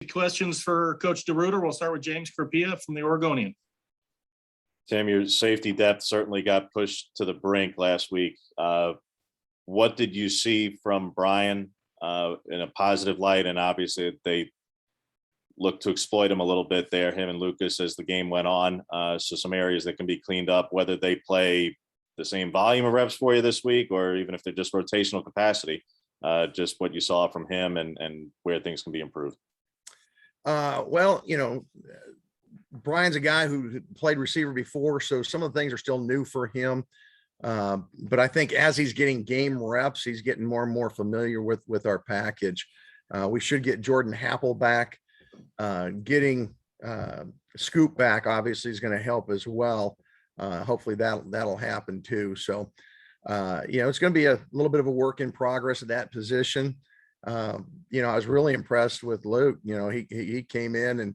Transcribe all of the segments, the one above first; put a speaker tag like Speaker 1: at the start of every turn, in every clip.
Speaker 1: Questions for Coach DeRuyter. We'll start with James Carpia from the Oregonian.
Speaker 2: Tim, your safety depth certainly got pushed to the brink last week. What did you see from Brian in a positive light? And obviously they looked to exploit him a little bit there, him and Lucas, as the game went on. So some areas that can be cleaned up, whether they play the same volume of reps for you this week, or even if they're just rotational capacity, just what you saw from him and where things can be improved.
Speaker 3: Well, Brian's a guy who played receiver before, so some of the things are still new for him. But I think as he's getting game reps, he's getting more and more familiar with our package. We should get Jordan Happel back. Getting Scoop back obviously is going to help as well. Hopefully that'll happen too. So, it's going to be a little bit of a work in progress at that position. I was really impressed with Luke. He came in and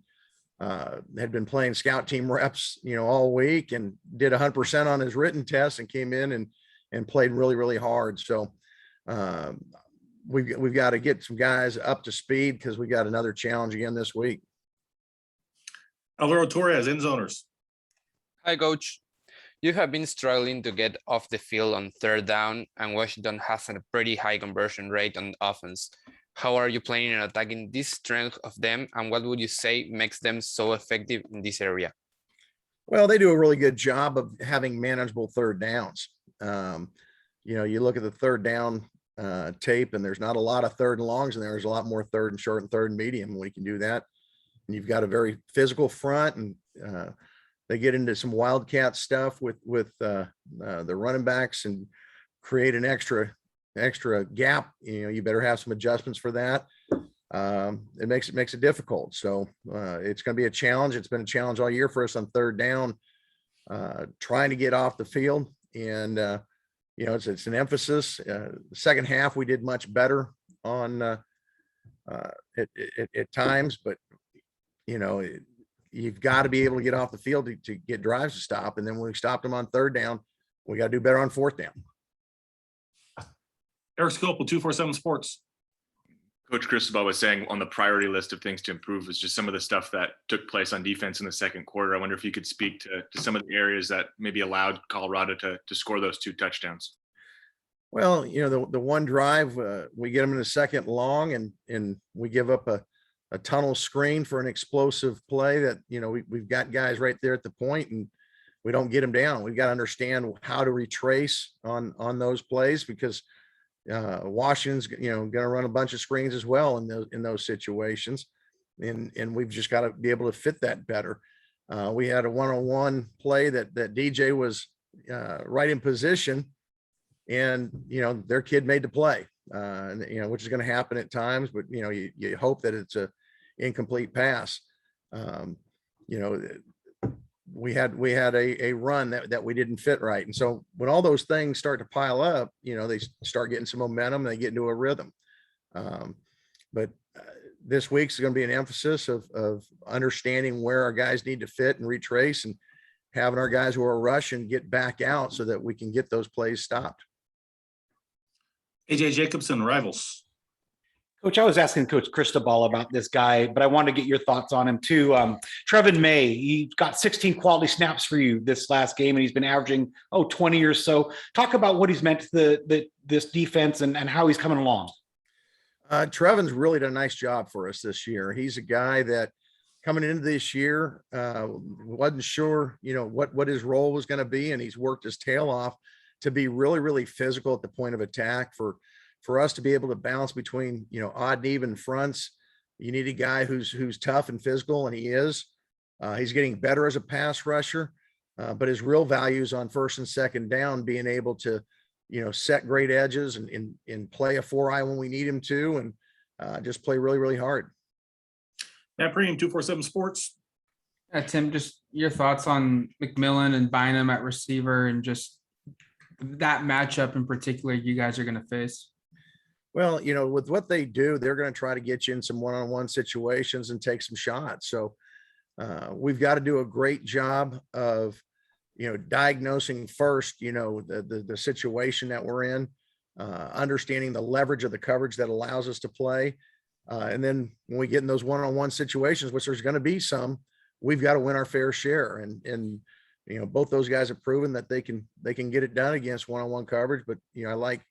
Speaker 3: had been playing scout team reps, all week, and did 100% on his written test and came in and played really, really hard. So we've got to get some guys up to speed because we got another challenge again this week.
Speaker 1: Alvaro Torres, end zoners.
Speaker 4: Hi, Coach. You have been struggling to get off the field on third down, and Washington has a pretty high conversion rate on offense. How are you planning on attacking this strength of them, and what would you say makes them so effective in this area?
Speaker 3: Well, they do a really good job of having manageable third downs. You look at the third down tape, and there's not a lot of third and longs, and there's a lot more third and short and third and medium. We can do that. And you've got a very physical front, and they get into some wildcat stuff with the running backs and create an extra gap. You better have some adjustments for that. It makes it difficult. So it's going to be a challenge. It's been a challenge all year for us on third down, trying to get off the field. And it's an emphasis. The second half we did much better on at times, but you've got to be able to get off the field to get drives to stop. And then when we stopped them on third down, we got to do better on fourth down.
Speaker 1: Eric Scopel, 247 Sports.
Speaker 5: Coach Cristobal was saying on the priority list of things to improve was just some of the stuff that took place on defense in the second quarter. I wonder if you could speak to some of the areas that maybe allowed Colorado to score those 2 touchdowns.
Speaker 3: Well, the one drive, we get them in a second long, and we give up a tunnel screen for an explosive play that, we've got guys right there at the point, and we don't get them down. We've got to understand how to retrace on those plays, because Washington's, going to run a bunch of screens as well in those situations. And we've just got to be able to fit that better. We had a one-on-one play that DJ was right in position, and, their kid made the play, which is going to happen at times, but, you hope that it's a incomplete pass. We had a run that we didn't fit right. And so when all those things start to pile up, they start getting some momentum and they get into a rhythm. But this week's going to be an emphasis of understanding where our guys need to fit and retrace, and having our guys who are rushing get back out so that we can get those plays stopped.
Speaker 1: AJ Jacobson, Rivals.
Speaker 6: Coach, I was asking Coach Cristobal about this guy, but I wanted to get your thoughts on him too. Trevin May, he got 16 quality snaps for you this last game, and he's been averaging 20 or so. Talk about what he's meant to this defense and how he's coming along.
Speaker 3: Trevin's really done a nice job for us this year. He's a guy that coming into this year wasn't sure, what his role was going to be, and he's worked his tail off to be really, really physical at the point of attack. For us to be able to balance between, odd and even fronts, you need a guy who's tough and physical, and he is. He's getting better as a pass rusher, but his real value is on first and second down, being able to, set great edges and play a 4-eye when we need him to, and just play really, really hard.
Speaker 1: Matt Preem, 247 Sports.
Speaker 7: Tim, just your thoughts on McMillan and Bynum at receiver, and just that matchup in particular you guys are going to face.
Speaker 3: Well, with what they do, they're going to try to get you in some one-on-one situations and take some shots. So we've got to do a great job of, diagnosing first, the situation that we're in, understanding the leverage of the coverage that allows us to play, And then when we get in those one-on-one situations, which there's going to be some, we've got to win our fair share. And both those guys have proven that they can get it done against one-on-one coverage. But I like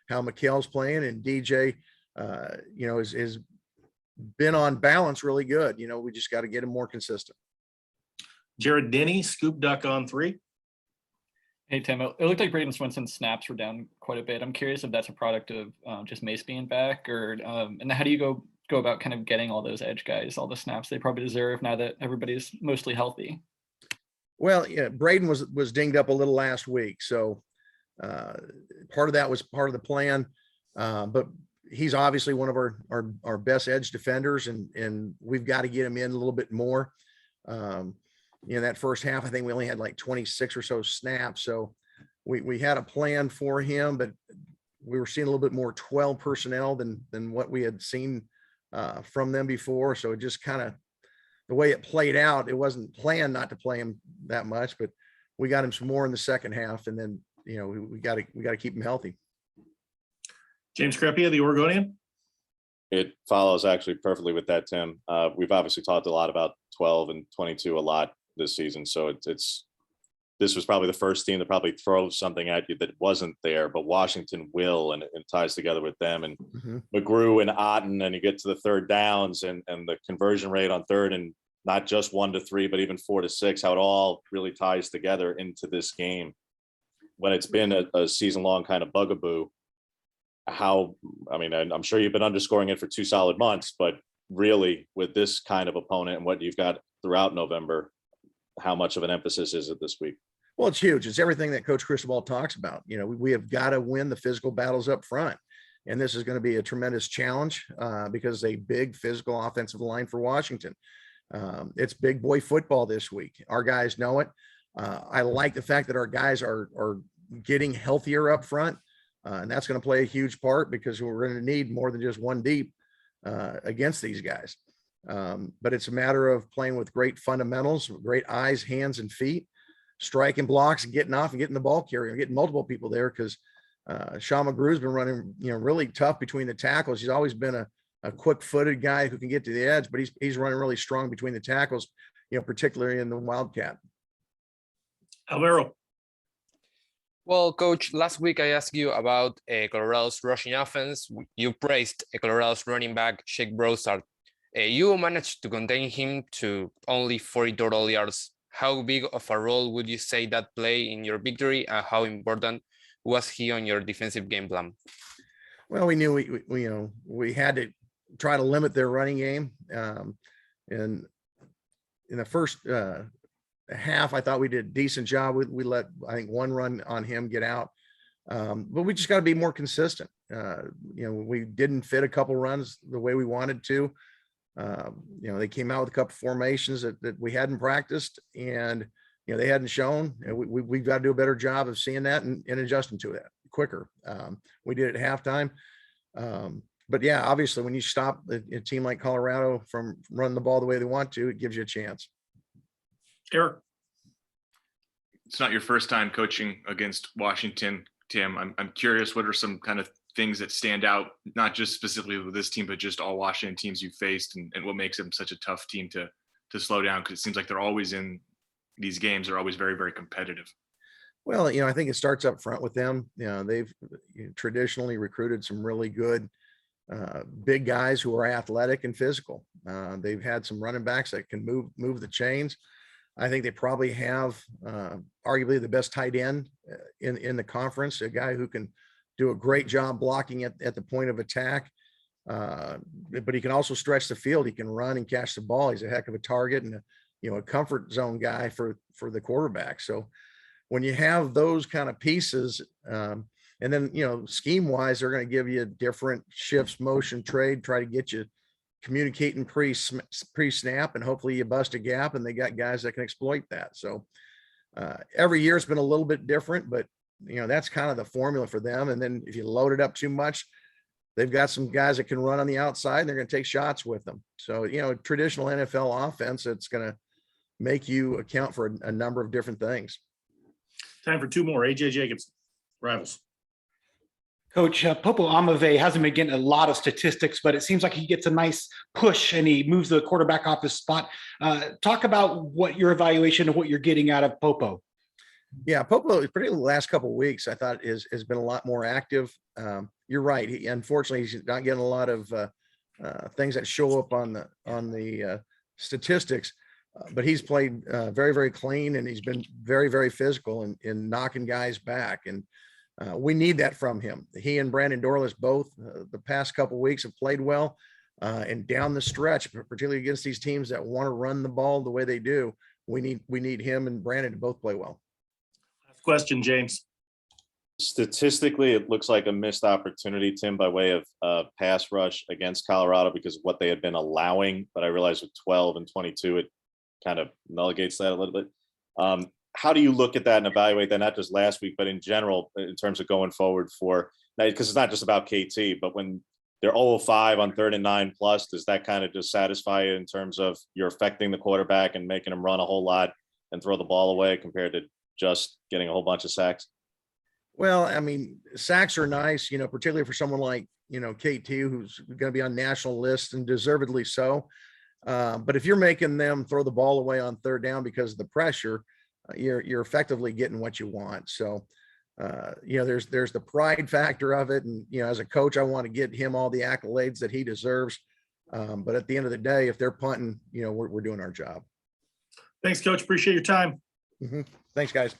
Speaker 3: how McHale's playing, and DJ, is been on balance really good. We just got to get him more consistent.
Speaker 1: Jared Denny, scoop duck on 3.
Speaker 8: Hey, Tim, it looked like Braden Swinson's snaps were down quite a bit. I'm curious if that's a product of just Mace being back, or and how do you go about kind of getting all those edge guys all the snaps they probably deserve now that everybody's mostly healthy?
Speaker 3: Well, yeah, Braden was dinged up a little last week, so part of that was part of the plan. But he's obviously one of our best edge defenders, and we've got to get him in a little bit more. That first half, I think we only had like 26 or so snaps. So we had a plan for him, but we were seeing a little bit more 12 personnel than what we had seen from them before. So it just kind of, the way it played out, it wasn't planned not to play him that much, but we got him some more in the second half. And then, we got to keep him healthy.
Speaker 1: James Crepea, the Oregonian.
Speaker 2: It follows actually perfectly with that, Tim. We've obviously talked a lot about 12 and 22 a lot this season. So this was probably the first team to probably throw something at you that wasn't there, but Washington will, and it ties together with them and McGrew and Otten, and you get to the third downs and the conversion rate on third, and not just 1 to 3, but even 4 to 6, how it all really ties together into this game. When it's been a season-long kind of bugaboo, I'm sure you've been underscoring it for 2 solid months, but really with this kind of opponent and what you've got throughout November, how much of an emphasis is it this week?
Speaker 3: Well, it's huge. It's everything that Coach Cristobal talks about. We have got to win the physical battles up front. And this is going to be a tremendous challenge because a big physical offensive line for Washington. It's big boy football this week. Our guys know it. I like the fact that our guys are getting healthier up front. And that's going to play a huge part because we're going to need more than just one deep against these guys. But it's a matter of playing with great fundamentals, great eyes, hands, and feet, striking blocks, and getting off and getting the ball carrier, getting multiple people there, because Sean McGrew's been running, really tough between the tackles. He's always been a quick-footed guy who can get to the edge, but he's running really strong between the tackles, particularly in the Wildcat.
Speaker 1: Alvaro.
Speaker 4: Well, Coach, last week I asked you about Colorado's rushing offense. You praised Colorado's running back, Shake Brosard. You managed to contain him to only 40 total yards. How big of a role would you say that play in your victory, and how important was he on your defensive game plan?
Speaker 3: Well, we knew we had to try to limit their running game. And in the first half, I thought we did a decent job. We let, I think, one run on him get out. But we just got to be more consistent. We didn't fit a couple runs the way we wanted to. They came out with a couple formations that we hadn't practiced, and they hadn't shown. We've got to do a better job of seeing that and adjusting to that quicker. We did it at halftime. But yeah, obviously when you stop a team like Colorado from running the ball the way they want to, it gives you a chance.
Speaker 1: Eric.
Speaker 5: It's not your first time coaching against Washington, Tim. I'm curious, what are some kind of things that stand out, not just specifically with this team, but just all Washington teams you faced, and what makes them such a tough team to slow down? Because it seems like they're always in these games, they're always very, very competitive.
Speaker 3: Well, I think it starts up front with them. They've traditionally recruited some really good big guys who are athletic and physical. They've had some running backs that can move the chains. I think they probably have arguably the best tight end in the conference, a guy who can do a great job blocking at the point of attack. But he can also stretch the field. He can run and catch the ball. He's a heck of a target and a comfort zone guy for the quarterback. So when you have those kind of pieces, and then, scheme wise, they're going to give you different shifts, motion, trade, try to get you communicating pre-snap, and hopefully you bust a gap, and they got guys that can exploit that. So every year it's been a little bit different, but that's kind of the formula for them. And then if you load it up too much, they've got some guys that can run on the outside, and they're going to take shots with them. So, traditional NFL offense, it's going to make you account for a number of different things.
Speaker 1: Time for 2 more. AJ Jacobson, Rivals.
Speaker 6: Coach Popo Amave hasn't been getting a lot of statistics, but it seems like he gets a nice push and he moves the quarterback off his spot. Talk about what your evaluation of what you're getting out of Popo.
Speaker 3: Yeah, Popo, particularly the last couple of weeks, I thought has been a lot more active. You're right. Unfortunately, he's not getting a lot of things that show up on the statistics, but he's played very, very clean, and he's been very, very physical in knocking guys back. And we need that from him. He and Brandon Dorless both the past couple of weeks have played well, and down the stretch, particularly against these teams that want to run the ball the way they do, we need him and Brandon to both play well.
Speaker 1: Last question, James.
Speaker 2: Statistically, it looks like a missed opportunity, Tim, by way of pass rush against Colorado because of what they had been allowing. But I realize with 12 and 22, it kind of nulligates that a little bit. How do you look at that and evaluate that, not just last week, but in general, in terms of going forward for, because it's not just about KT, but when they're 0-5 on 3rd and 9+, does that kind of just satisfy you in terms of you're affecting the quarterback and making him run a whole lot and throw the ball away compared to just getting a whole bunch of sacks?
Speaker 3: Well, I mean, sacks are nice, particularly for someone like, KT, who's going to be on national lists, and deservedly so. But if you're making them throw the ball away on 3rd down because of the pressure, you're effectively getting what you want. So, there's the pride factor of it. And, as a coach, I want to get him all the accolades that he deserves. But at the end of the day, if they're punting, we're doing our job.
Speaker 1: Thanks, Coach. Appreciate your time.
Speaker 3: Thanks, guys.